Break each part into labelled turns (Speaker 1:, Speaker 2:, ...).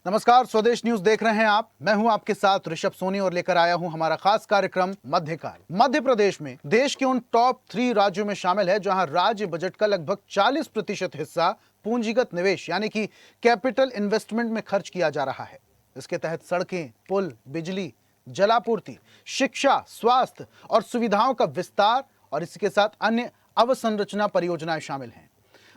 Speaker 1: नमस्कार, स्वदेश न्यूज देख रहे हैं आप। मैं हूं आपके साथ ऋषभ सोनी और लेकर आया हूं हमारा खास कार्यक्रम मध्यकाल। मध्य प्रदेश में देश के उन टॉप 3 राज्यों में शामिल है जहां राज्य बजट का लगभग 40% हिस्सा पूंजीगत निवेश यानी कि कैपिटल इन्वेस्टमेंट में खर्च किया जा रहा है। इसके तहत सड़कें, पुल, बिजली, जलापूर्ति, शिक्षा, स्वास्थ्य और सुविधाओं का विस्तार और इसके साथ अन्य अवसंरचना परियोजनाएं शामिल हैं।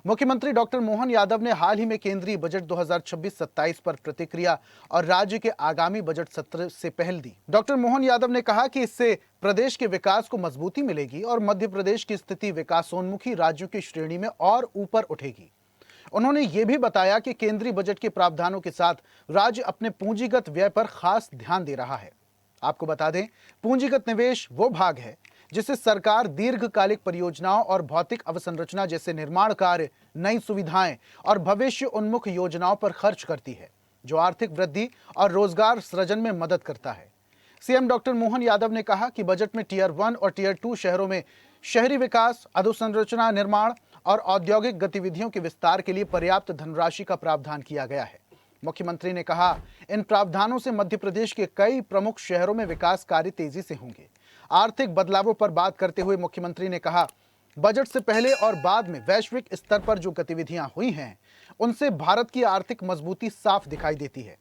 Speaker 1: मुख्यमंत्री डॉक्टर मोहन यादव ने हाल ही में केंद्रीय बजट 2026-27 पर प्रतिक्रिया और राज्य के आगामी बजट सत्र से पहल दी। डॉक्टर मोहन यादव ने कहा कि इससे प्रदेश के विकास को मजबूती मिलेगी और मध्य प्रदेश की स्थिति विकासोन्मुखी राज्यों की श्रेणी में और ऊपर उठेगी। उन्होंने ये भी बताया कि केंद्रीय बजट के प्रावधानों के साथ राज्य अपने पूंजीगत व्यय पर खास ध्यान दे रहा है। आपको बता दें, पूंजीगत निवेश वो भाग है जिसे सरकार दीर्घकालिक परियोजनाओं और भौतिक अवसंरचना जैसे निर्माण कार्य, नई सुविधाएं और भविष्य उन्मुख योजनाओं पर खर्च करती है, जो आर्थिक वृद्धि और रोजगार सृजन में मदद करता है। सीएम डॉक्टर मोहन यादव ने कहा कि बजट में टियर 1 और टियर 2 शहरों में शहरी विकास, अधोसंरचना निर्माण और औद्योगिक गतिविधियों के विस्तार के लिए पर्याप्त धनराशि का प्रावधान किया गया है। मुख्यमंत्री ने कहा, इन प्रावधानों से मध्य प्रदेश के कई प्रमुख शहरों में विकास कार्य तेजी से होंगे। आर्थिक बदलावों पर बात करते हुए मुख्यमंत्री ने कहा, बजट से पहले और बाद में वैश्विक स्तर पर जो गतिविधियां हुई हैं, उनसे भारत की आर्थिक मजबूती साफ दिखाई देती है।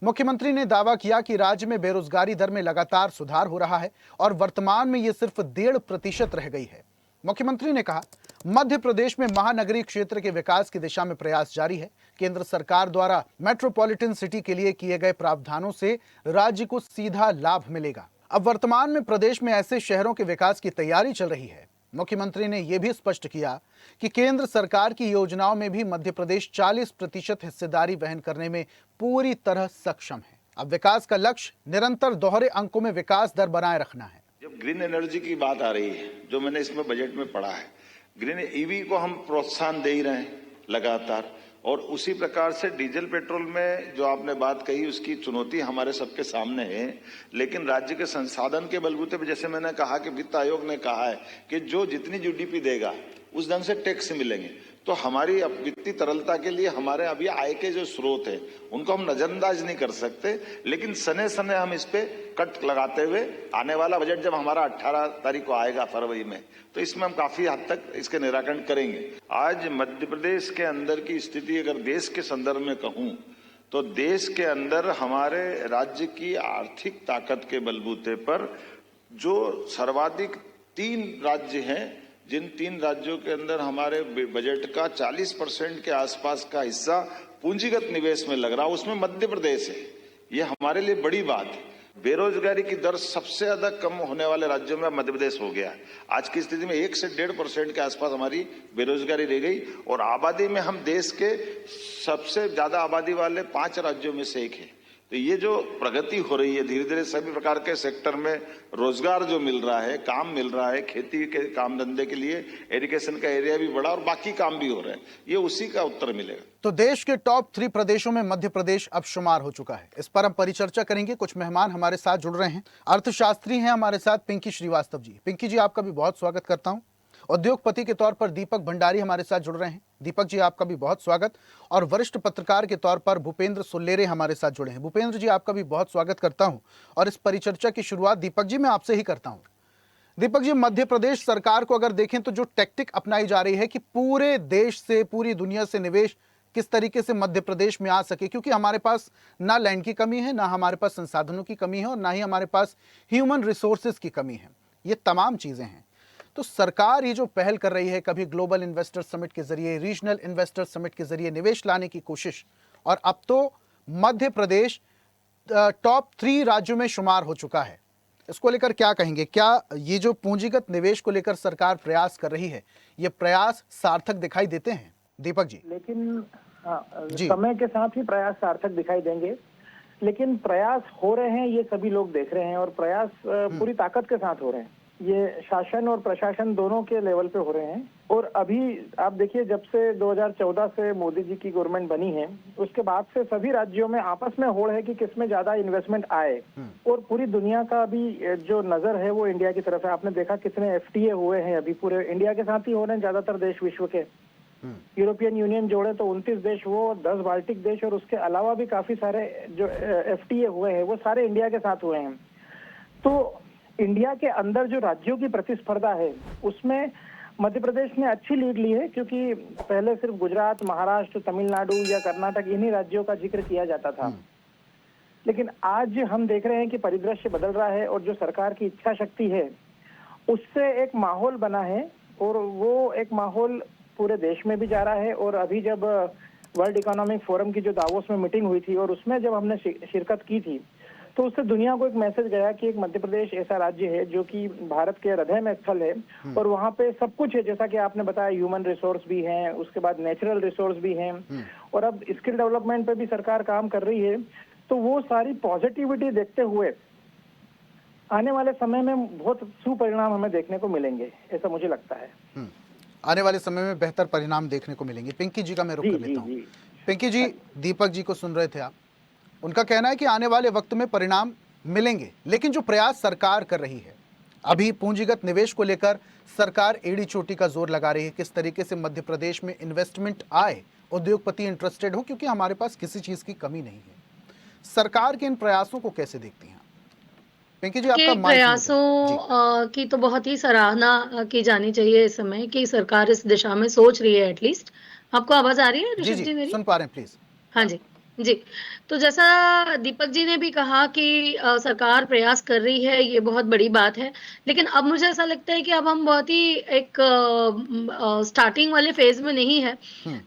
Speaker 1: मुख्यमंत्री ने दावा किया कि राज्य में बेरोजगारी दर में लगातार सुधार हो रहा है और वर्तमान में ये सिर्फ 1.5% रह गई है। मुख्यमंत्री ने कहा, मध्य प्रदेश में महानगरीय क्षेत्र के विकास की दिशा में प्रयास जारी है। केंद्र सरकार द्वारा मेट्रोपॉलिटन सिटी के लिए किए गए प्रावधानों से राज्य को सीधा लाभ मिलेगा। अब वर्तमान में प्रदेश में ऐसे शहरों के विकास की तैयारी चल रही है। मुख्यमंत्री ने यह भी स्पष्ट किया कि केंद्र सरकार की योजनाओं में भी मध्य प्रदेश 40% हिस्सेदारी वहन करने में पूरी तरह सक्षम है। अब विकास का लक्ष्य निरंतर दोहरे अंकों में विकास दर बनाए रखना है।
Speaker 2: जब ग्रीन एनर्जी की बात आ रही है, जो मैंने इसमें बजट में पढ़ा है, ग्रीन ईवी को हम प्रोत्साहन दे ही रहे हैं लगातार, और उसी प्रकार से डीजल पेट्रोल में जो आपने बात कही उसकी चुनौती हमारे सबके सामने है। लेकिन राज्य के संसाधन के बलबूते पे, जैसे मैंने कहा कि वित्त आयोग ने कहा है कि जो जितनी जीडीपी देगा उस ढंग से टैक्स मिलेंगे, तो हमारी वित्तीय तरलता के लिए हमारे अभी आय के जो स्रोत है उनको हम नजरअंदाज नहीं कर सकते। लेकिन सने सने हम इस पे कट लगाते हुए आने वाला बजट जब हमारा 18 तारीख को आएगा फरवरी में, तो इसमें हम काफी हद तक इसके निराकरण करेंगे। आज मध्य प्रदेश के अंदर की स्थिति अगर देश के संदर्भ में कहूं तो देश के अंदर हमारे राज्य की आर्थिक ताकत के बलबूते पर जो सर्वाधिक 3 राज्य हैं, जिन 3 राज्यों के अंदर हमारे बजट का 40% के आसपास का हिस्सा पूंजीगत निवेश में लग रहा है, उसमें मध्य प्रदेश है। ये हमारे लिए बड़ी बात है। बेरोजगारी की दर सबसे ज्यादा कम होने वाले राज्यों में मध्य प्रदेश हो गया है। आज की स्थिति में 1 से 1.5% के आसपास हमारी बेरोजगारी रह गई, और आबादी में हम देश के सबसे ज्यादा आबादी वाले 5 राज्यों में से एक है। तो ये जो प्रगति हो रही है, धीरे धीरे सभी प्रकार के सेक्टर में रोजगार जो मिल रहा है, काम मिल रहा है, खेती के काम धंधे के लिए एजुकेशन का एरिया भी बढ़ा और बाकी काम भी हो रहे हैं, ये उसी का उत्तर मिलेगा।
Speaker 1: तो देश के टॉप 3 प्रदेशों में मध्य प्रदेश अब शुमार हो चुका है। इस पर हम परिचर्चा करेंगे। कुछ मेहमान हमारे साथ जुड़ रहे हैं। अर्थशास्त्री हैं हमारे साथ पिंकी श्रीवास्तव जी। पिंकी जी, आपका भी बहुत स्वागत करता हूं। उद्योगपति के तौर पर दीपक भंडारी हमारे साथ जुड़ रहे हैं। दीपक जी, आपका भी बहुत स्वागत। और वरिष्ठ पत्रकार के तौर पर भूपेंद्र सुल्लेरे हमारे साथ जुड़े हैं। भूपेंद्र जी, आपका भी बहुत स्वागत करता हूं। और इस परिचर्चा की शुरुआत दीपक जी मैं आपसे ही करता हूं। दीपक जी, मध्य प्रदेश सरकार को अगर देखें तो जो टैक्टिक अपनाई जा रही है कि पूरे देश से, पूरी दुनिया से निवेश किस तरीके से मध्य प्रदेश में आ सके, क्योंकि हमारे पास ना लैंड की कमी है, ना हमारे पास संसाधनों की कमी है, और ना ही हमारे पास ह्यूमन रिसोर्सेज की कमी है। ये तमाम चीजें हैं। तो सरकार ये जो पहल कर रही है, कभी ग्लोबल इन्वेस्टर समिट के जरिए, रीजनल इन्वेस्टर समिट के जरिए निवेश लाने की कोशिश, और अब तो मध्य प्रदेश टॉप 3 राज्यों में शुमार हो चुका है। इसको लेकर क्या कहेंगे? क्या ये जो पूंजीगत निवेश को लेकर सरकार प्रयास कर रही है, ये प्रयास सार्थक दिखाई देते हैं? दीपक जी।
Speaker 3: लेकिन समय के साथ ही प्रयास सार्थक दिखाई देंगे, लेकिन प्रयास हो रहे हैं ये सभी लोग देख रहे हैं, और प्रयास पूरी ताकत के साथ हो रहे हैं। ये शासन और प्रशासन दोनों के लेवल पे हो रहे हैं। और अभी आप देखिए, जब से 2014 से मोदी जी की गवर्नमेंट बनी है, उसके बाद से सभी राज्यों में आपस में होड़ है कि किसमें ज्यादा इन्वेस्टमेंट आए, और पूरी दुनिया का अभी जो नजर है वो इंडिया की तरफ है। आपने देखा कितने एफटीए हुए हैं, अभी पूरे इंडिया के साथ ही हो रहे हैं ज्यादातर देश विश्व के। यूरोपियन यूनियन जोड़े तो 29 देश, वो 10 बाल्टिक देश और उसके अलावा भी काफी सारे जो एफटीए हुए हैं वो सारे इंडिया के साथ हुए हैं। तो इंडिया के अंदर जो राज्यों की प्रतिस्पर्धा है उसमें मध्य प्रदेश ने अच्छी लीड ली है, क्योंकि पहले सिर्फ गुजरात, महाराष्ट्र, तमिलनाडु या कर्नाटक इन्हीं राज्यों का जिक्र किया जाता था। लेकिन आज हम देख रहे हैं कि परिदृश्य बदल रहा है और जो सरकार की इच्छा शक्ति है उससे एक माहौल बना है और वो एक माहौल पूरे देश में भी जा रहा है। और अभी जब वर्ल्ड इकोनॉमिक फोरम की जो दावोस में मीटिंग हुई थी और उसमें जब हमने शिरकत की थी तो उससे दुनिया को एक मैसेज गया कि एक मध्य प्रदेश ऐसा राज्य है जो कि भारत के हृदय में स्थल है और वहाँ पे सब कुछ है, जैसा कि आपने बताया, ह्यूमन रिसोर्स भी हैं, उसके बाद नेचुरल रिसोर्स भी हैं और अब स्किल डेवलपमेंट पे भी सरकार काम कर रही है। तो वो सारी पॉजिटिविटी देखते हुए आने वाले समय में बहुत सुपरिणाम हमें देखने को मिलेंगे, ऐसा मुझे लगता है।
Speaker 1: आने वाले समय में बेहतर परिणाम देखने को मिलेंगे। पिंकी जी का मैं रुख कर लेता हूँ। पिंकी जी, दीपक जी को सुन रहे थे आप, उनका कहना है कि आने वाले वक्त में परिणाम मिलेंगे, लेकिन जो प्रयास सरकार कर रही है, अभी पूंजीगत निवेश को लेकर सरकार एड़ी चोटी का जोर लगा रही है, किस तरीके से मध्य प्रदेश में इन्वेस्टमेंट आए, उद्योगपति इंटरेस्टेड हो, क्योंकि हमारे पास किसी चीज की कमी नहीं है। सरकार के इन प्रयासों को कैसे देखती हैं पिंकी जी? आपका
Speaker 4: प्रयासों की तो बहुत ही सराहना की जानी चाहिए इस समय कि सरकार इस दिशा में सोच रही है। एटलीस्ट आपको आवाज आ रही है ऋषभ जी मेरी?
Speaker 1: सुन पा रहे हैं प्लीज?
Speaker 4: हाँ जी जी। तो जैसा दीपक जी ने भी कहा कि सरकार प्रयास कर रही है, ये बहुत बड़ी बात है। लेकिन अब मुझे ऐसा लगता है कि अब हम बहुत ही एक स्टार्टिंग वाले फेज में नहीं है।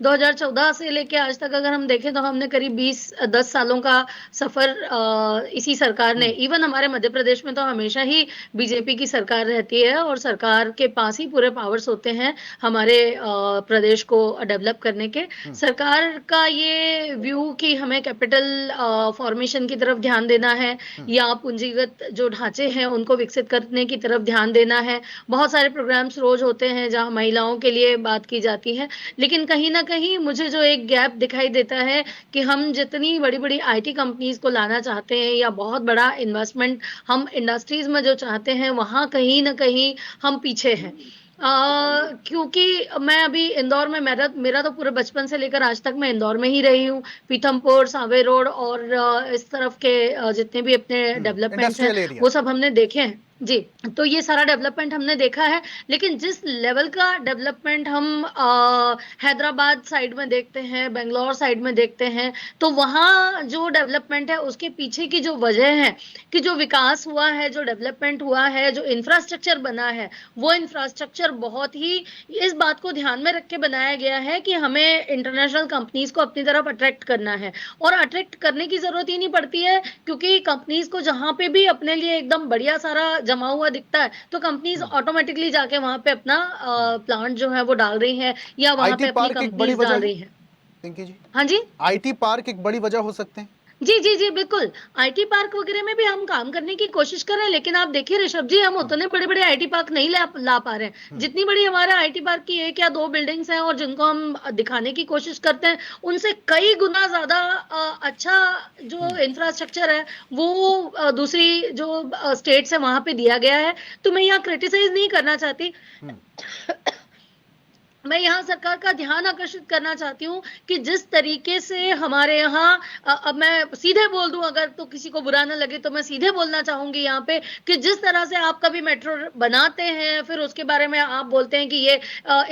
Speaker 4: 2014 से लेके आज तक अगर हम देखें तो हमने करीब 10 सालों का सफर इसी सरकार ने, इवन हमारे मध्य प्रदेश में तो हमेशा ही बीजेपी की सरकार रहती है और सरकार के पास ही पूरे पावर्स होते हैं हमारे प्रदेश को डेवलप करने के। सरकार का ये व्यू कि हमें कैपिटल फॉर्मेशन की तरफ ध्यान देना है या पूंजीगत जो ढांचे हैं उनको विकसित करने की तरफ ध्यान देना है। बहुत सारे प्रोग्राम्स रोज होते हैं जहां महिलाओं के लिए बात की जाती है, लेकिन कहीं ना कहीं मुझे जो एक गैप दिखाई देता है कि हम जितनी बड़ी बड़ी आईटी कंपनीज को लाना चाहते हैं या बहुत बड़ा इन्वेस्टमेंट हम इंडस्ट्रीज में जो चाहते हैं, वहां कहीं ना कहीं हम पीछे हैं। क्योंकि मैं अभी इंदौर में, मेरा तो पूरे बचपन से लेकर आज तक मैं इंदौर में ही रही हूँ। पीथमपुर, सांवे रोड और इस तरफ के जितने भी अपने डेवलपमेंट्स हैं वो सब हमने देखे हैं जी। तो ये सारा डेवलपमेंट हमने देखा है, लेकिन जिस लेवल का डेवलपमेंट हम हैदराबाद साइड में देखते हैं, बेंगलोर साइड में देखते हैं, तो वहाँ जो डेवलपमेंट है उसके पीछे की जो वजह है कि जो विकास हुआ है, जो डेवलपमेंट हुआ है, जो इंफ्रास्ट्रक्चर बना है, वो इंफ्रास्ट्रक्चर बहुत ही इस बात को ध्यान में रख के बनाया गया है कि हमें इंटरनेशनल कंपनीज को अपनी तरफ अट्रैक्ट करना है। और अट्रैक्ट करने की जरूरत ही नहीं पड़ती है, क्योंकि कंपनीज को जहां पे भी अपने लिए एकदम बढ़िया सारा जमा हुआ दिखता है तो कंपनीज ऑटोमेटिकली जाके वहां पे अपना प्लांट जो है वो डाल रही है या वहां पे अपनी कंपनीज डाल रही है।
Speaker 1: पिंकी जी,
Speaker 4: हाँ जी,
Speaker 1: आईटी पार्क एक बड़ी वजह हो सकते हैं।
Speaker 4: जी जी जी बिल्कुल। आईटी पार्क वगैरह में भी हम काम करने की कोशिश कर रहे हैं, लेकिन आप देखिए ऋषभ जी, हम उतने बड़े बड़े आईटी पार्क नहीं ला पा रहे हैं। जितनी बड़ी हमारे आईटी पार्क की 1 या 2 बिल्डिंग्स हैं और जिनको हम दिखाने की कोशिश करते हैं, उनसे कई गुना ज्यादा अच्छा जो इंफ्रास्ट्रक्चर है वो दूसरी जो स्टेट्स है वहां पे दिया गया है। तो मैं यहाँ क्रिटिसाइज नहीं करना चाहती मैं यहाँ सरकार का ध्यान आकर्षित करना चाहती हूँ कि जिस तरीके से हमारे यहाँ, अब मैं सीधे बोल दूं, अगर तो किसी को बुरा ना लगे तो मैं सीधे बोलना चाहूंगी यहाँ पे कि जिस तरह से आप कभी मेट्रो बनाते हैं, फिर उसके बारे में आप बोलते हैं कि ये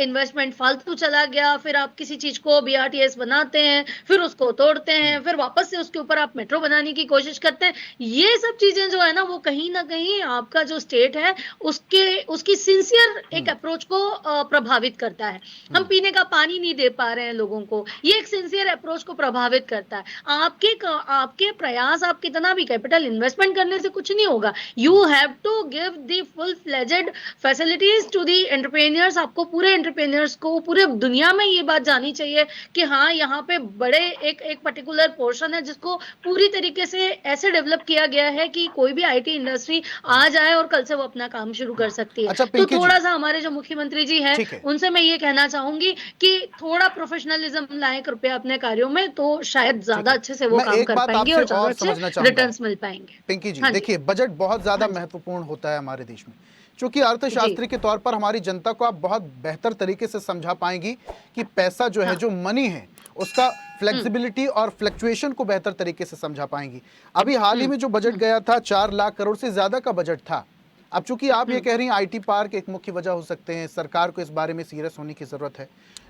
Speaker 4: इन्वेस्टमेंट फालतू चला गया, फिर आप किसी चीज को BRTS बनाते हैं, फिर उसको तोड़ते हैं, फिर वापस से उसके ऊपर आप मेट्रो बनाने की कोशिश करते हैं। ये सब चीजें जो है ना, वो कहीं ना कहीं आपका जो स्टेट है उसकी सिंसियर एक अप्रोच को प्रभावित करता है। हम पीने का पानी नहीं दे पा रहे हैं लोगों को, ये एक सिंसियर अप्रोच को प्रभावित करता है। आपके प्रयास, आप कितना भी कैपिटल इन्वेस्टमेंट करने से कुछ नहीं होगा। You have to give the full fledged facilities to the entrepreneurs. आपको पूरे एंटरप्रेन्योर्स को पूरे दुनिया में ये बात जानी चाहिए कि हाँ, यहाँ पे बड़े एक पर्टिकुलर पोर्शन है जिसको पूरी तरीके से ऐसे डेवलप किया गया है कि कोई भी आईटी इंडस्ट्री आ जाए और कल से वो अपना काम शुरू कर सकती है।
Speaker 1: अच्छा,
Speaker 4: तो थोड़ा सा हमारे जो मुख्यमंत्री जी हैं उनसे मैं ये कहना चाहूंगी कि थोड़ा प्रोफेशनलिज्म लाएं कृपया अपने कार्यों में, तो शायद ज्यादा अच्छे से वो काम कर पाएंगे और ज्यादा अच्छे रिटर्न्स मिल पाएंगे।
Speaker 1: पिंकी जी, देखिए, बजट बहुत ज्यादा महत्वपूर्ण होता है हमारे देश में, चूंकि अर्थशास्त्री के तौर पर हमारी जनता को आप बहुत बेहतर तरीके से समझा पाएंगी कि पैसा जो है,
Speaker 4: हाँ।
Speaker 1: जो मनी है, उसका फ्लेक्सिबिलिटी और फ्लक्चुएशन को बेहतर तरीके से समझा पाएंगी। अभी हाल ही में जो बजट गया था 4 लाख करोड़ से ज्यादा का बजट था। अब चूंकि आप ये कह रही हैं आईटी पार्क एक मुख्य वजह हो सकते हैं, सरकार को इस बारे में सीरियस होने की जरूरत है,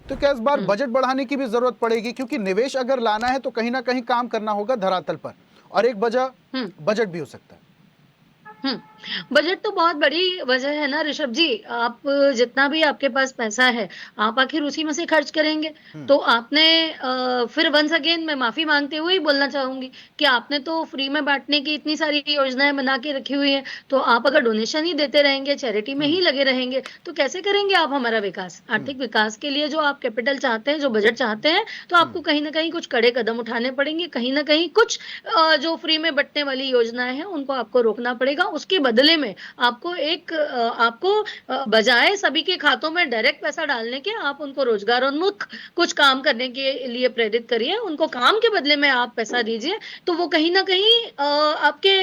Speaker 1: तो क्या इस बार बजट बढ़ाने की भी जरूरत पड़ेगी? क्योंकि निवेश अगर लाना है तो कहीं ना कहीं काम करना होगा धरातल पर, और एक वजह बजट भी हो सकता है।
Speaker 4: बजट तो बहुत बड़ी वजह है ना ऋषभ जी। आप जितना भी आपके पास पैसा है, आप आखिर उसी में से खर्च करेंगे। तो आपने फिर वंस अगेन मैं माफी मांगते हुए ही बोलना चाहूंगी कि आपने तो फ्री में बांटने की इतनी सारी योजनाएं बना के रखी हुई हैं, तो आप अगर डोनेशन ही देते रहेंगे, चैरिटी में ही लगे रहेंगे, तो कैसे करेंगे आप हमारा विकास? आर्थिक विकास के लिए जो आप कैपिटल चाहते हैं, जो बजट चाहते हैं, तो आपको कहीं ना कहीं कुछ कड़े कदम उठाने पड़ेंगे, कहीं ना कहीं कुछ जो फ्री में बंटने वाली योजनाएं हैं उनको आपको रोकना पड़ेगा। उसके बदले में आपको बजाय सभी के खातों में डायरेक्ट पैसा डालने के, आप उनको रोजगारोन्मुख कुछ काम करने के लिए प्रेरित करिए। उनको काम के बदले में आप पैसा दीजिए, तो वो कहीं ना कहीं आपके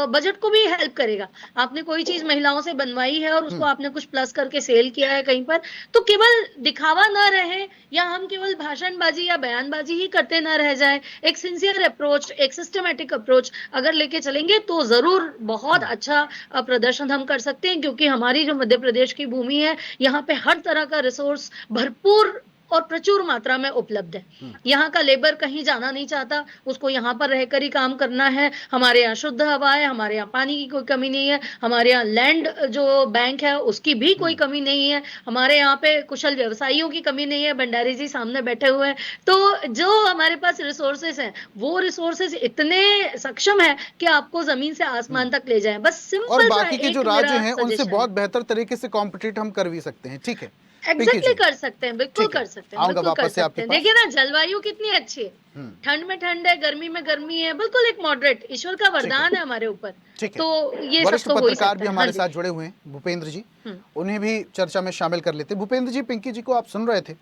Speaker 4: बजट को भी हेल्प करेगा। आपने कोई चीज महिलाओं से बनवाई है और उसको आपने कुछ प्लस करके सेल किया है कहीं पर, तो केवल दिखावा ना रहे, या हम केवल भाषणबाजी या बयानबाजी ही करते ना रह जाए। एक सिंसियर अप्रोच, एक सिस्टमैटिक अप्रोच अगर लेके चलेंगे तो जरूर बहुत अच्छा प्रदर्शन हम कर सकते हैं। क्योंकि हमारी जो मध्य प्रदेश की भूमि है, यहाँ पे हर तरह का रिसोर्स भरपूर और प्रचुर मात्रा में उपलब्ध है। यहाँ का लेबर कहीं जाना नहीं चाहता, उसको यहाँ पर रहकर ही काम करना है। हमारे यहाँ शुद्ध हवा है, हमारे यहाँ पानी की कोई कमी नहीं है, हमारे यहाँ लैंड जो बैंक है उसकी भी कोई कमी नहीं है, हमारे यहाँ पे कुशल व्यवसायियों की कमी नहीं है। भंडारी जी सामने बैठे हुए हैं। तो जो हमारे पास रिसोर्सेस हैं, वो रिसोर्सेस इतने सक्षम है कि आपको जमीन से आसमान तक ले जाए। बस
Speaker 1: और
Speaker 4: सिंपल सा
Speaker 1: बाकी के जो
Speaker 4: एक
Speaker 1: राज्य
Speaker 4: मेरा
Speaker 1: हैं उनसे
Speaker 4: सजेशन
Speaker 1: बहुत
Speaker 4: है।
Speaker 1: बेहतर तरीके से कॉम्पिटिट हम कर भी सकते हैं। ठीक है, पिंकी
Speaker 4: एग्जैक्टली
Speaker 1: जी,
Speaker 4: कर सकते हैं, बिल्कुल
Speaker 1: ठीक है,
Speaker 4: कर सकते हैं,
Speaker 1: आऊंगा
Speaker 4: बिल्कुल कर
Speaker 1: वापस से आपके
Speaker 4: सकते हैं।
Speaker 1: पास।
Speaker 4: देखिए ना, जलवायु कितनी अच्छी है, ठंड में ठंड है, गर्मी में गर्मी है, बिल्कुल एक मॉडरेट, ईश्वर का वरदान है हमारे ऊपर।
Speaker 1: ठीक है,
Speaker 4: तो ये सब
Speaker 1: वरिष्ठ
Speaker 4: तो हो ही
Speaker 1: पत्रकार
Speaker 4: सकता
Speaker 1: भी
Speaker 4: है। हाँ
Speaker 1: हमारे
Speaker 4: जी।
Speaker 1: साथ जुड़े हुए हैं, भूपेंद्र जी,
Speaker 4: हम्म,
Speaker 1: उन्हें भी चर्चा में शामिल कर लेते हैं। भूपेंद्र जी, पिंकी जी को आप सुन रहे थे।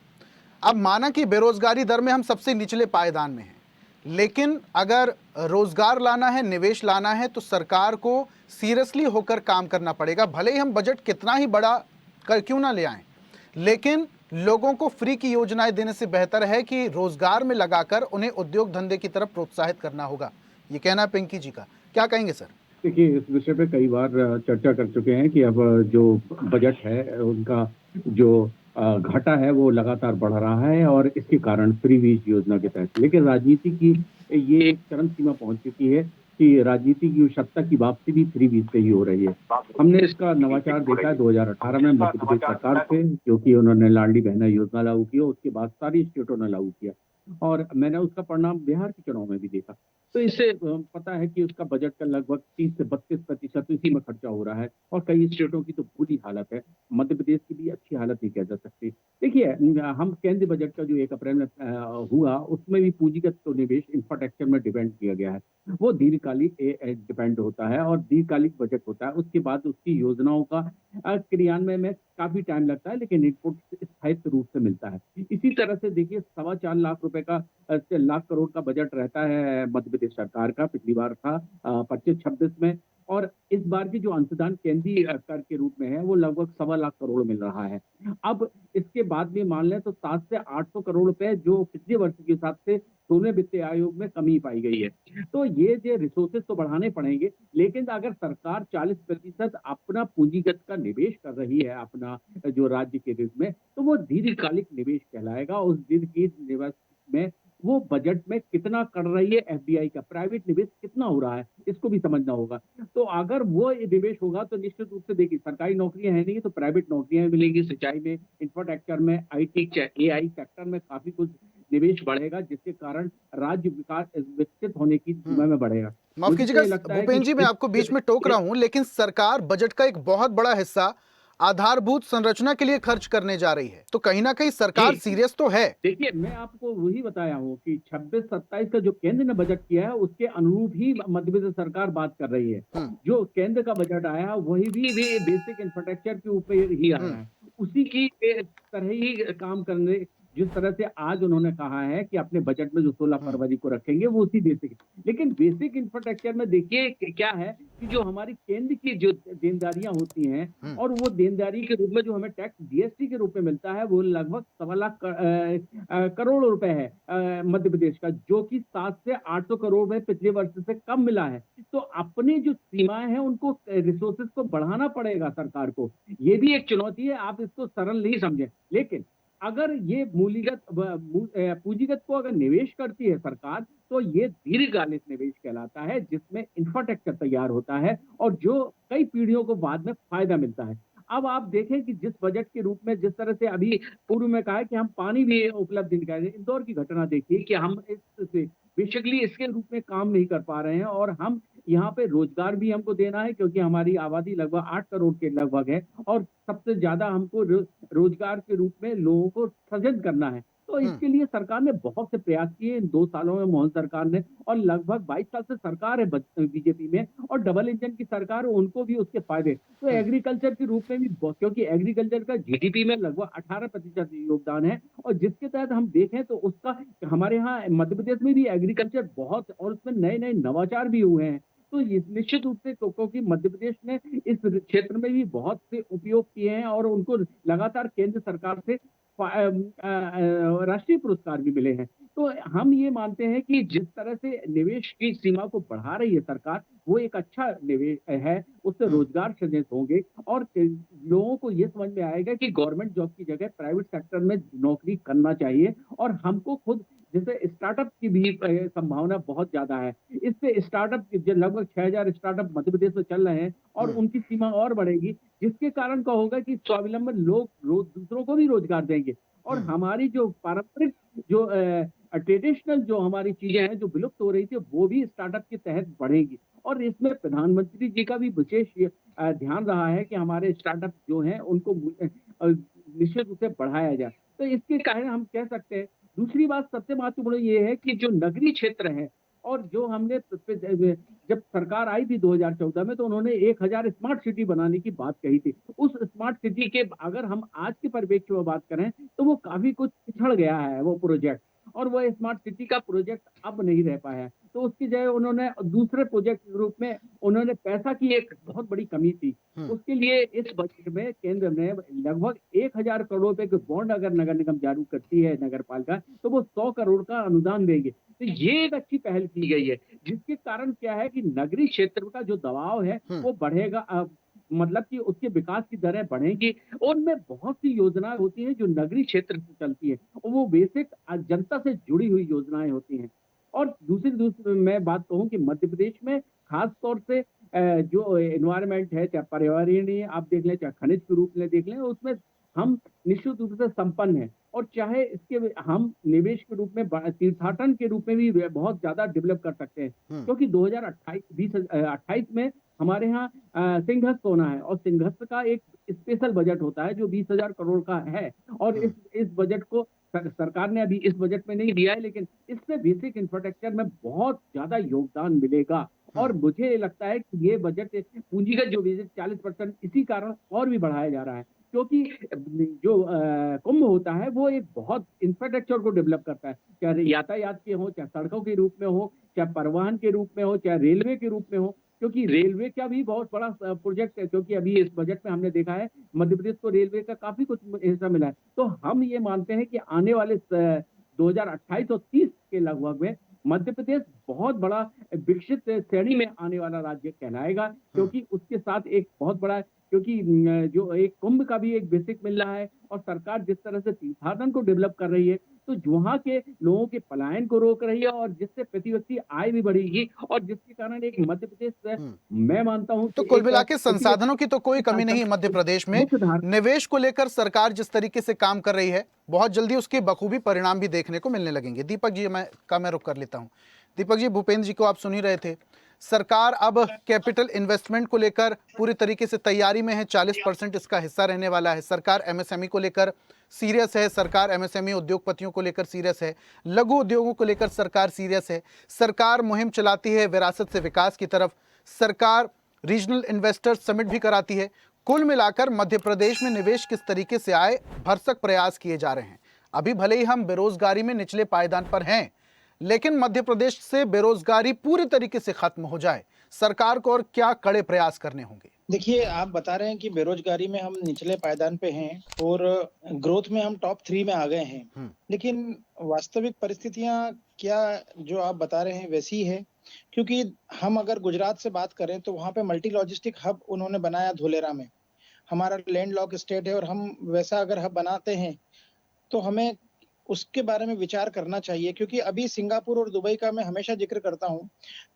Speaker 1: अब माना कि बेरोजगारी दर में हम सबसे निचले पायदान में हैं, लेकिन अगर रोजगार लाना है, निवेश लाना है, तो सरकार को सीरियसली होकर काम करना पड़ेगा। भले ही हम बजट कितना ही बड़ा कर क्यों ना ले आए, लेकिन लोगों को फ्री की योजनाएं देने से बेहतर है कि रोजगार में लगाकर उन्हें उद्योग धंधे की तरफ प्रोत्साहित करना होगा। ये कहना है पिंकी जी का, क्या कहेंगे सर?
Speaker 5: देखिए, इस विषय पे कई बार चर्चा कर चुके हैं कि अब जो बजट है उनका जो घाटा है वो लगातार बढ़ रहा है, और इसके कारण फ्री वीज योजना के तहत, लेकिन राजनीति की ये एक चरम सीमा पहुंच चुकी है कि राजनीति की सत्ता की वापसी भी फ्री वीज से ही हो रही है। हमने इसका नवाचार देखा है 2018 में मध्य प्रदेश सरकार से, क्योंकि उन्होंने लाडली बहना योजना लागू की, उसके बाद सारी स्टेटों ने लागू किया, और मैंने उसका परिणाम बिहार के चुनाव में भी देखा। तो इससे पता है कि उसका बजट का लगभग 30 से 32% इसी में खर्चा हो रहा है, और कई स्टेटों की तो बुरी हालत है। मध्य प्रदेश की भी अच्छी हालत नहीं कह जा सकती। देखिए, हम केंद्रीय बजट का जो 1 अप्रैल में हुआ, उसमें भी पूंजीगत तो निवेश इंफ्रास्ट्रक्चर में डिपेंड किया गया है। वो दीर्घकालिक डिपेंड होता है और दीर्घकालिक बजट होता है। उसके बाद उसकी योजनाओं का क्रियान्वयन में काफी टाइम लगता है, लेकिन इनपुट स्थायित्व रूप से मिलता है। इसी तरह से देखिए, 4.25 लाख रुपए का लाख करोड़ का बजट रहता है मध्य प्रदेश सरकार का, पिछली बार था 25-26 में, और इस बार की जो अंशदान केंद्रीय कर के रूप में है वो लगभग 1.25 लाख करोड़ मिल रहा है। अब इसके बाद भी मान लें तो 700 से 800 करोड़ रुपए जो पिछले वर्ष के हिसाब से 16वें वित्त आयोग में कमी पाई गई है। तो ये जो रिसोर्सेज तो बढ़ाने पड़ेंगे, लेकिन अगर सरकार 40% अपना पूंजीगत का निवेश कर रही है अपना जो राज्य के रूप में, तो वो दीर्घकालिक निवेश कहलाएगा। उस दीर्घकालिक निवेश में वो बजट में कितना कर रही है, एफडीआई का प्राइवेट निवेश कितना हो रहा है, इसको भी समझना होगा। तो अगर वो निवेश होगा तो निश्चित रूप से देखिए, सरकारी नौकरियां है नहीं तो प्राइवेट नौकरियां मिलेंगी, सिंचाई में, इंफ्रास्ट्रक्चर में, आईटी एआई सेक्टर में काफी कुछ निवेश बढ़ेगा, जिसके कारण राज्य विकास विकसित होने की सीमा में बढ़ेगा।
Speaker 1: माफ कीजिएगा भूपेंद्र जी, मैं आपको बीच में टोक रहा हूं, लेकिन सरकार बजट का एक बहुत बड़ा हिस्सा आधारभूत संरचना के लिए खर्च करने जा रही है, तो कहीं ना कहीं सरकार सीरियस तो है।
Speaker 5: देखिए, मैं आपको वही बताया हूँ कि 26-27 का जो केंद्र ने बजट किया है उसके अनुरूप ही मध्य प्रदेश सरकार बात कर रही है। जो केंद्र का बजट आया वही भी बेसिक इंफ्रास्ट्रक्चर के ऊपर ही आया है, उसी की तरह ही काम करने जिस तरह से आज उन्होंने कहा है कि अपने बजट में जो 16 फरवरी को रखेंगे वो उसी बेसिक, लेकिन बेसिक इंफ्रास्ट्रक्चर में देखिए क्या है कि जो हमारी केंद्र की जो देनदारियां होती हैं और वो देनदारी के रूप में जो हमें टैक्स जीएसटी के रूप में मिलता है वो लगभग 1.25 करोड़ रुपए है मध्य प्रदेश का, जो कि 700 से 800 करोड़ में पिछले वर्ष से कम मिला है। तो अपनी जो सीमाएं हैं उनको रिसोर्सेज को बढ़ाना पड़ेगा सरकार को। ये भी एक चुनौती है, आप इसको सरल नहीं समझें, लेकिन अगर ये पूंजीगत को अगर निवेश करती है सरकार, तो ये दीर्घकालिक निवेश कहलाता है, जिसमें इंफ्रास्ट्रक्चर तैयार होता है और जो कई पीढ़ियों को बाद में फायदा मिलता है। अब आप देखें कि जिस बजट के रूप में जिस तरह से अभी पूर्व में कहा है कि हम पानी भी उपलब्ध नहीं कर रहे, इंदौर की घटना देखिए कि हम बेसिकली इसके रूप में काम नहीं कर पा रहे हैं और हम यहाँ पे रोजगार भी हमको देना है, क्योंकि हमारी आबादी लगभग 8 करोड़ के लगभग है और सबसे ज्यादा हमको रोजगार के रूप में लोगों को सृजन करना है। तो इसके लिए सरकार ने बहुत से प्रयास किए इन 2 सालों में मोहन सरकार ने, और लगभग 22 साल से सरकार है बीजेपी में और डबल इंजन की सरकार, उनको भी उसके फायदे। तो एग्रीकल्चर के रूप में भी क्योंकि एग्रीकल्चर का जीडीपी में लगभग 18% योगदान है और जिसके तहत हम देखें तो उसका हमारे यहाँ मध्य प्रदेश में भी एग्रीकल्चर बहुत, और उसमें नए नए नवाचार भी हुए हैं। तो निश्चित रूप से क्योंकि मध्य प्रदेश ने इस क्षेत्र में भी बहुत से उपयोग किए हैं और उनको लगातार केंद्र सरकार से राष्ट्रीय पुरस्कार भी मिले हैं। तो हम ये मानते हैं कि जिस तरह से निवेश की सीमा को बढ़ा रही है सरकार, वो एक अच्छा निवेश है, उससे रोजगार सृजित होंगे और लोगों को ये समझ में आएगा कि गवर्नमेंट जॉब की जगह प्राइवेट सेक्टर में नौकरी करना चाहिए। और हमको खुद जैसे स्टार्टअप की भी संभावना बहुत ज्यादा है, इससे स्टार्टअप जो लगभग 6000 स्टार्टअप मध्य प्रदेश में चल रहे हैं और उनकी सीमा और बढ़ेगी, जिसके कारण का होगा कि स्वावलंबन लोग दूसरों को भी रोजगार देंगे और हमारी जो पारंपरिक जो ट्रेडिशनल जो हमारी चीजें हैं जो विलुप्त हो रही थी, वो भी स्टार्टअप के तहत बढ़ेगी। और इसमें प्रधानमंत्री जी का भी विशेष ध्यान रहा है कि हमारे स्टार्टअप जो हैं उनको निश्चित रूप से बढ़ाया जाए। तो इसके कारण हम कह सकते हैं। दूसरी बात सबसे महत्वपूर्ण ये है कि जो नगरीय क्षेत्र है और जो हमने जब सरकार आई थी 2014 में, तो उन्होंने 1000 स्मार्ट सिटी बनाने की बात कही थी। उस स्मार्ट सिटी के अगर हम आज के परिप्रेक्ष्य में बात करें तो वो काफी कुछ पिछड़ गया है वो प्रोजेक्ट, और वो स्मार्ट सिटी का प्रोजेक्ट अब नहीं रह पाया। तो उसकी जगह उन्होंने दूसरे प्रोजेक्ट के रूप में उन्होंने पैसा की एक बहुत बड़ी कमी थी। उसके लिए इस बजट में केंद्र ने लगभग 1000 करोड़ रुपए के बॉन्ड अगर नगर निगम जारी करती है नगर पालिका, तो वो 100 करोड़ का अनुदान देंगे। तो ये एक अच्छी पहल की गई है, जिसके कारण क्या है कि नगरीय क्षेत्र का जो दबाव है वो बढ़ेगा, मतलब कि उसके विकास की दरें बढ़ेंगी। उनमें बहुत सी योजनाएं होती हैं जो नगरीय क्षेत्र से चलती है और वो बेसिक जनता से जुड़ी हुई योजनाएं होती हैं। और दूसरी मैं बात कहूं कि मध्य प्रदेश में खास तौर से जो एनवायरनमेंट है, चाहे पर्यावरणीय आप देख लें, चाहे खनिज के रूप में देख लें, उसमें हम निश्चित रूप से संपन्न हैं। और चाहे इसके हम निवेश के रूप में तीर्थाटन के रूप में भी बहुत ज्यादा डेवलप कर सकते हैं, क्योंकि 2028 में हमारे यहाँ सिंहस्थ होना है और सिंहस्थ का एक स्पेशल बजट होता है जो 20,000 करोड़ का है। और इस बजट को सरकार ने अभी इस बजट में नहीं दिया है, लेकिन इससे बेसिक इंफ्रास्ट्रक्चर में बहुत ज्यादा योगदान मिलेगा। और मुझे लगता है कि ये बजट पूंजीगत जो 40% इसी कारण और भी बढ़ाया जा रहा है, क्योंकि जो कुंभ होता है वो एक बहुत इंफ्रास्ट्रक्चर को डेवलप करता है, चाहे यातायात के हो, चाहे सड़कों के रूप में हो, चाहे परिवहन के रूप में हो, चाहे रेलवे के रूप में हो। क्योंकि रेलवे का भी बहुत बड़ा प्रोजेक्ट है, क्योंकि अभी इस बजट में हमने देखा है मध्य प्रदेश को रेलवे का काफी कुछ हिस्सा मिला है। तो हम ये मानते हैं कि आने वाले 2028 और 30 के लगभग में मध्य प्रदेश बहुत बड़ा विकसित श्रेणी में आने वाला राज्य कहलाएगा, क्योंकि उसके साथ एक बहुत बड़ा, क्योंकि जो एक कुंभ का भी एक बेसिक मिल रहा है और सरकार जिस तरह से तीर्थाटन को डेवलप कर रही है, तो वहाँ के लोगों के पलायन को रोक रही है और जिससे प्रति व्यक्ति आय भी बढ़ेगी और जिसके कारण एक मध्य प्रदेश मैं मानता हूँ
Speaker 1: तो कुल मिला के संसाधनों की तो कोई कमी नहीं है मध्य प्रदेश में। निवेश को लेकर सरकार जिस तरीके से काम कर रही है, बहुत जल्दी उसके बखूबी परिणाम भी देखने को मिलने लगेंगे। दीपक जी मैं रुक कर लेता हूँ। दीपक जी, भूपेंद्र जी को आप सुन ही रहे थे। सरकार अब कैपिटल इन्वेस्टमेंट को लेकर पूरी तरीके से तैयारी में है, 40% इसका हिस्सा रहने वाला है। सरकार एमएसएमई को लेकर सीरियस है, सरकार एमएसएमई उद्योगपतियों को लेकर सीरियस है, लघु उद्योगों को लेकर सरकार सीरियस है। सरकार मुहिम चलाती है विरासत से विकास की तरफ, सरकार रीजनल इन्वेस्टर्स समिट भी कराती है। कुल मिलाकर मध्य प्रदेश में निवेश किस तरीके से आए, भरसक प्रयास किए जा रहे हैं। अभी भले ही हम बेरोजगारी में निचले पायदान पर हैं, लेकिन मध्य प्रदेश से बेरोजगारी पूरी तरीके से खत्म हो जाए, सरकार को और क्या कड़े प्रयास करने होंगे?
Speaker 6: देखिए, आप बता रहे हैं कि बेरोजगारी में हम निचले पायदान पे हैं और ग्रोथ में हम टॉप 3 में आ गए हैं। लेकिन वास्तविक परिस्थितियां क्या जो आप बता रहे हैं वैसी है? क्योंकि हम अगर गुजरात से बात करें तो वहां पे मल्टी लॉजिस्टिक हब उन्होंने बनाया धोलेरा में। हमारा लैंडलॉक स्टेट है और हम वैसा अगर हब बनाते हैं तो हमें उसके बारे में विचार करना चाहिए, क्योंकि अभी सिंगापुर और दुबई का मैं हमेशा जिक्र करता हूं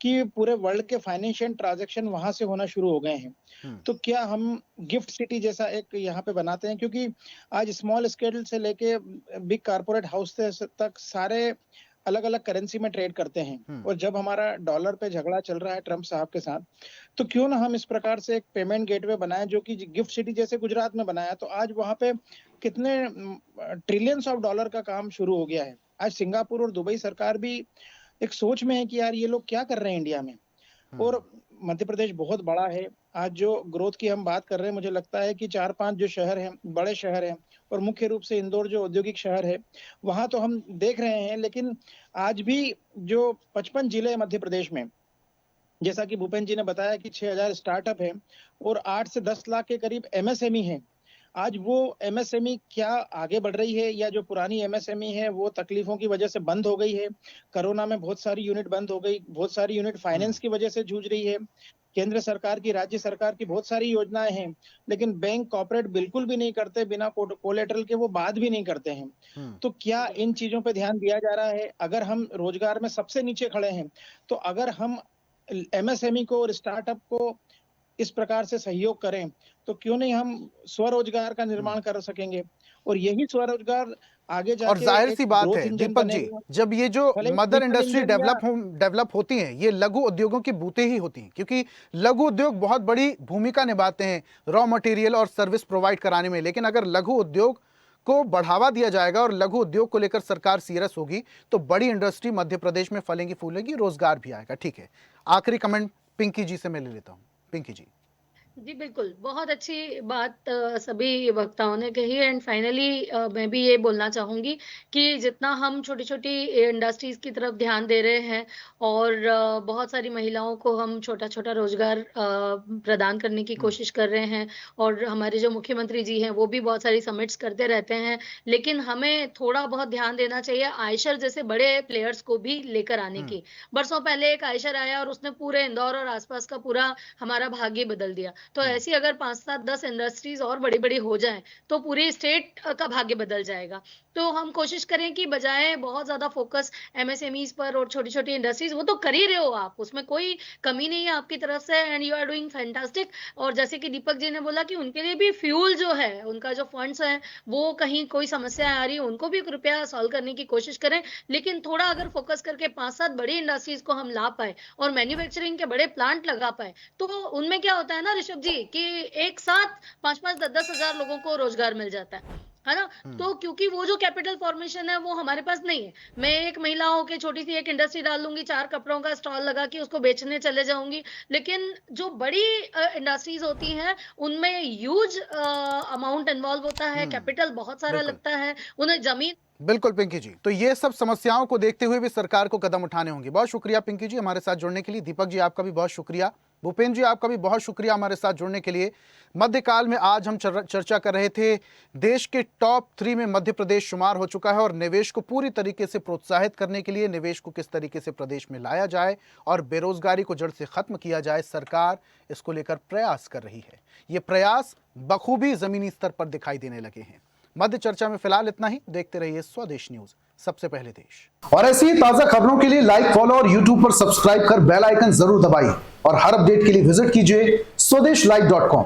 Speaker 6: कि पूरे वर्ल्ड के फाइनेंशियल ट्रांजैक्शन वहां से होना शुरू हो गए हैं। तो क्या हम गिफ्ट सिटी जैसा एक यहाँ पे बनाते हैं? क्योंकि आज स्मॉल स्केल से लेके बिग कारपोरेट हाउस तक सारे अलग अलग करेंसी में ट्रेड करते हैं, और जब हमारा डॉलर पे झगड़ा चल रहा है ट्रम्प साहब के साथ, तो क्यों ना हम इस प्रकार से एक पेमेंट गेटवे बनाएं जो कि गिफ्ट सिटी जैसे गुजरात में बनाया। तो आज वहां पे कितने ट्रिलियंस ऑफ डॉलर का काम शुरू हो गया है। आज सिंगापुर और दुबई सरकार भी एक सोच में है कि यार ये लोग क्या कर रहे हैं इंडिया में। और मध्य प्रदेश बहुत बड़ा है। आज जो ग्रोथ की हम बात कर रहे हैं, मुझे लगता है कि 4-5 जो शहर हैं, बड़े शहर हैं, और मुख्य रूप से इंदौर जो औद्योगिक शहर है, वहां तो हम देख रहे हैं। लेकिन आज भी जो 55 जिले मध्य प्रदेश में, जैसा कि भूपेंद्र जी ने बताया कि 6000 स्टार्टअप है और 8 से 10 लाख के करीब एमएसएमई है। आज वो एमएसएमई क्या आगे बढ़ रही है, या जो पुरानी एमएसएमई है वो तकलीफों की वजह से बंद हो गई है? कोरोना में बहुत सारी यूनिट बंद हो गई, बहुत सारी यूनिट फाइनेंस की वजह से जूझ रही है। केंद्र सरकार की, राज्य सरकार की बहुत सारी योजनाएं हैं, लेकिन बैंक कॉर्पोरेट बिल्कुल भी नहीं करते, बिना कोलेटरल के वो बात भी नहीं करते हैं। तो क्या इन चीजों पे ध्यान दिया जा रहा है? अगर हम रोजगार में सबसे नीचे खड़े हैं, तो अगर हम एमएसएमई को और स्टार्टअप को इस प्रकार से सहयोग करें, तो क्यों नहीं हम स्वरोजगार का निर्माण कर सकेंगे? और यही स्वरोजगार आगे जाके
Speaker 1: और जाहिर सी बात
Speaker 6: ग्रोथ
Speaker 1: है
Speaker 6: इंजन
Speaker 1: दीपक जी,
Speaker 6: बनेगा।
Speaker 1: जब ये जो
Speaker 6: भले ही
Speaker 1: मदर
Speaker 6: ट्रिपल
Speaker 1: इंडस्ट्री
Speaker 6: इंजन या
Speaker 1: डेवलप होती हैं, ये लघु उद्योगों की बूते ही होती हैं, क्योंकि लघु उद्योग बहुत बड़ी भूमिका निभाते हैं रॉ मटेरियल और सर्विस प्रोवाइड कराने में। लेकिन अगर लघु उद्योग को बढ़ावा दिया जाएगा और लघु उद्योग को लेकर सरकार सीरियस होगी, तो बड़ी इंडस्ट्री मध्य प्रदेश में फलेंगी फूलेंगी, रोजगार भी आएगा। ठीक है, आखिरी कमेंट पिंकी जी से मैं ले लेता हूं। पिंकी जी।
Speaker 4: जी बिल्कुल, बहुत अच्छी बात सभी वक्ताओं ने कही है। एंड फाइनली मैं भी ये बोलना चाहूँगी कि जितना हम छोटी-छोटी इंडस्ट्रीज़ की तरफ ध्यान दे रहे हैं और बहुत सारी महिलाओं को हम छोटा-छोटा रोज़गार प्रदान करने की कोशिश कर रहे हैं, और हमारे जो मुख्यमंत्री जी हैं वो भी बहुत सारी समिट्स करते रहते हैं। लेकिन हमें थोड़ा बहुत ध्यान देना चाहिए आयशर जैसे बड़े प्लेयर्स को भी लेकर आने की। बरसों पहले एक आयशर आया और उसने पूरे इंदौर और आस-पास का पूरा हमारा भाग्य बदल दिया। तो ऐसी अगर 5, 7, 10 इंडस्ट्रीज और बड़ी-बड़ी हो जाएँ, तो पूरी स्टेट का भाग्य बदल जाएगा। तो हम कोशिश करें कि बजाय बहुत ज़्यादा फोकस एमएसएमईज़ पर और छोटी-छोटी इंडस्ट्रीज, वो तो कर ही रहे हो आप, उसमें कोई कमी नहीं है आपकी तरफ से, and you are doing fantastic. और जैसे कि दीपक जी ने बोला कि उनके लिए भी फ्यूल जो है, उनका जो फंड्स हैं, वो कहीं कोई समस्या आ रही है, उनको भी कृपया सॉल्व करने की कोशिश करें। लेकिन थोड़ा अगर फोकस करके 5-7 बड़ी इंडस्ट्रीज को हम ला पाए और मैन्युफैक्चरिंग के बड़े प्लांट लगा पाए, तो उनमें क्या होता है ना ऋषभ जी, कि एक साथ 5-5, 10-10 हजार लोगों को रोजगार मिल जाता है ना? तो क्योंकि वो जो कैपिटल फॉर्मेशन है वो हमारे पास नहीं है। मैं एक महिला होके छोटी सी एक इंडस्ट्री डाल लूंगी, 4 कपड़ों का स्टॉल लगा के उसको बेचने चले जाऊंगी, लेकिन जो बड़ी इंडस्ट्रीज होती हैं उनमें ह्यूज अमाउंट इन्वॉल्व होता है, कैपिटल बहुत सारा लगता है, उन्हें जमीन।
Speaker 1: बिल्कुल पिंकी जी, तो ये सब समस्याओं को देखते हुए भी सरकार को कदम उठाने होंगे। बहुत शुक्रिया पिंकी जी हमारे साथ जुड़ने के लिए। दीपक जी आपका भी बहुत शुक्रिया। भूपेंद्र जी आपका भी बहुत शुक्रिया हमारे साथ जुड़ने के लिए। मध्यकाल में आज हम चर्चा कर रहे थे, देश के टॉप 3 में मध्य प्रदेश शुमार हो चुका है और निवेश को पूरी तरीके से प्रोत्साहित करने के लिए निवेश को किस तरीके से प्रदेश में लाया जाए और बेरोजगारी को जड़ से खत्म किया जाए, सरकार इसको लेकर प्रयास कर रही है। ये प्रयास बखूबी जमीनी स्तर पर दिखाई देने लगे हैं। मध्य चर्चा में फिलहाल इतना ही। देखते रहिए स्वदेश न्यूज, सबसे पहले देश।
Speaker 7: और ऐसी ही ताजा खबरों के लिए लाइक, फॉलो और यूट्यूब पर सब्सक्राइब कर बेल आइकन जरूर दबाइए और हर अपडेट के लिए विजिट कीजिए स्वदेशलाइव.com।